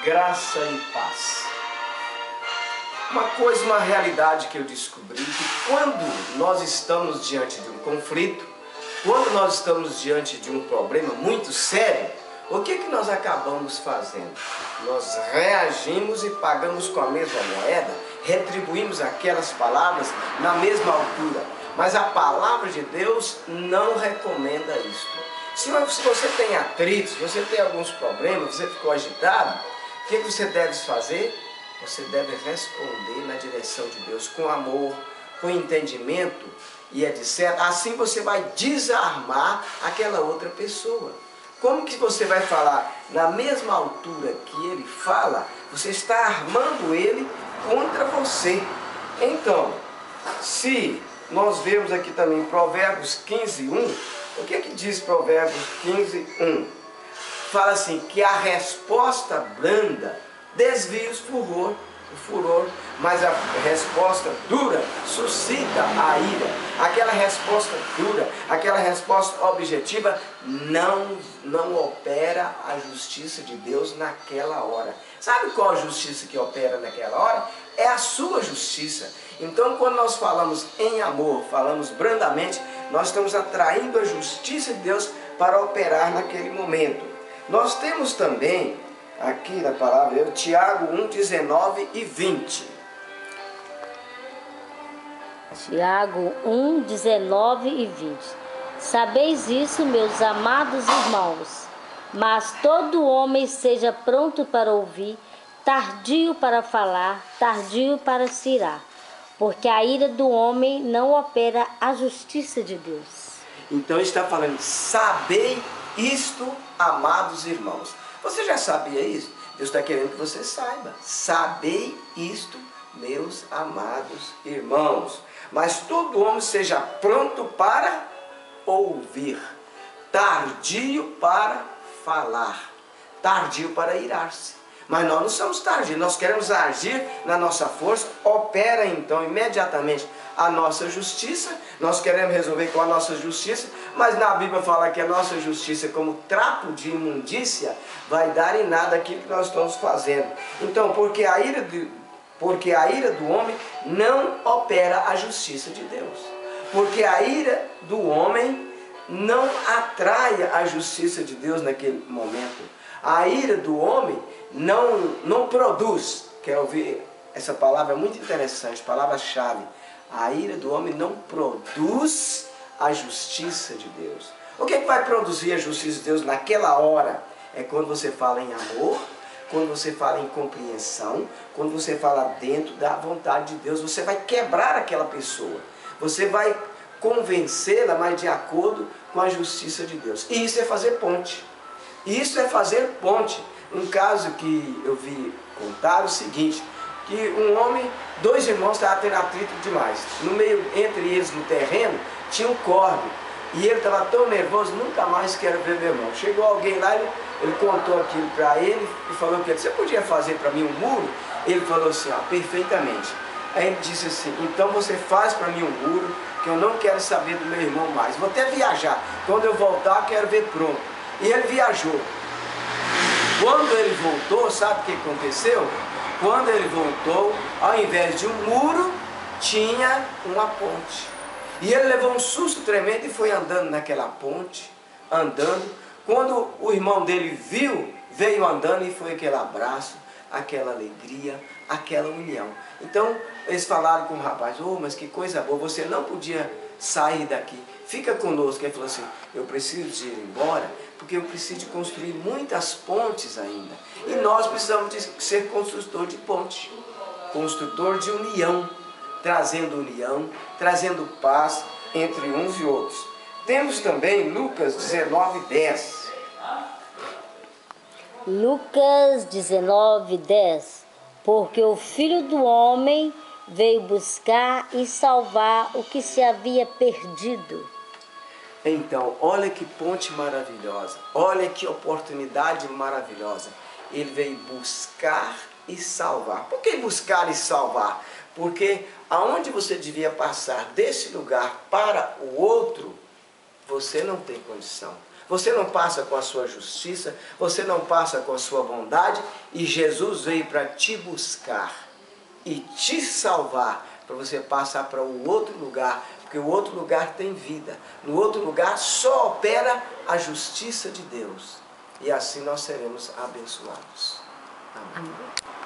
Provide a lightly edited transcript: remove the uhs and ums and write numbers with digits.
graça e paz. Uma realidade que eu descobri, que quando nós estamos diante de um conflito, quando nós estamos diante de um problema muito sério, o que nós acabamos fazendo? Nós reagimos e pagamos com a mesma moeda, retribuímos aquelas palavras na mesma altura. Mas a palavra de Deus não recomenda isso. Se você tem atritos, se você tem alguns problemas, você ficou agitado, o que você deve fazer? Você deve responder na direção de Deus com amor, com entendimento e etc. Assim você vai desarmar aquela outra pessoa. Como que você vai falar na mesma altura que ele fala? Você está armando ele contra você. Então, se nós vemos aqui também Provérbios 15:1, o que diz Provérbios 15:1? Fala assim, que a resposta branda desvia o furor, mas a resposta dura suscita a ira. Aquela resposta dura, aquela resposta objetiva não opera a justiça de Deus naquela hora. Sabe qual a justiça que opera naquela hora? É a sua justiça. Então, quando nós falamos em amor, falamos brandamente, nós estamos atraindo a justiça de Deus para operar naquele momento. Nós temos também aqui na palavra, Tiago 1:19 e 20. Tiago 1:19 e 20. Sabeis isso, meus amados irmãos, mas todo homem seja pronto para ouvir, tardio para falar, tardio para se irar, porque a ira do homem não opera a justiça de Deus. Então está falando, sabei isto, amados irmãos. Você já sabia isso? Deus está querendo que você saiba. Sabei isto, meus amados irmãos. Mas todo homem seja pronto para ouvir, tardio para falar, tardio para irar-se. Mas nós não somos tardios, nós queremos agir na nossa força, opera então imediatamente a nossa justiça, nós queremos resolver com a nossa justiça, mas na Bíblia fala que a nossa justiça, como trapo de imundícia, vai dar em nada aquilo que nós estamos fazendo. Então, porque a ira do homem não opera a justiça de Deus. Porque a ira do homem não atrai a justiça de Deus naquele momento. A ira do homem não produz. Quer ouvir? Essa palavra é muito interessante, palavra-chave. A ira do homem não produz a justiça de Deus. O que vai produzir a justiça de Deus naquela hora? É quando você fala em amor, quando você fala em compreensão, quando você fala dentro da vontade de Deus. Você vai quebrar aquela pessoa. Você vai convencê-la, mas de acordo com a justiça de Deus. E isso é fazer ponte. Isso é fazer ponte. Um caso que eu vi contar o seguinte, que um homem, dois irmãos estavam tendo atrito demais. No meio, entre eles no terreno, tinha um córrego. E ele estava tão nervoso, nunca mais quero ver meu irmão. Chegou alguém lá, ele contou aquilo para ele e falou que você podia fazer para mim um muro? Ele falou assim, perfeitamente. Aí ele disse assim, então você faz para mim um muro, que eu não quero saber do meu irmão mais. Vou até viajar. Quando eu voltar, quero ver pronto. E ele viajou. Quando ele voltou, sabe o que aconteceu? Quando ele voltou, ao invés de um muro, tinha uma ponte. E ele levou um susto tremendo e foi andando naquela ponte, andando. Quando o irmão dele viu, veio andando e foi aquele abraço, aquela alegria, aquela união. Então, eles falaram com o rapaz, mas que coisa boa, você não podia sair daqui. Fica conosco. Ele falou assim, eu preciso ir embora, porque eu preciso de construir muitas pontes ainda. E nós precisamos de ser construtor de ponte, construtor de união, trazendo paz entre uns e outros. Temos também Lucas 19:10. Lucas 19:10. Porque o Filho do Homem veio buscar e salvar o que se havia perdido. Então, olha que ponte maravilhosa, olha que oportunidade maravilhosa. Ele veio buscar e salvar. Por que buscar e salvar? Porque aonde você devia passar desse lugar para o outro, você não tem condição. você não passa com a sua justiça, você não passa com a sua bondade, e Jesus veio para te buscar e te salvar, para você passar para o outro lugar, porque o outro lugar tem vida. No outro lugar só opera a justiça de Deus. E assim nós seremos abençoados. Amém.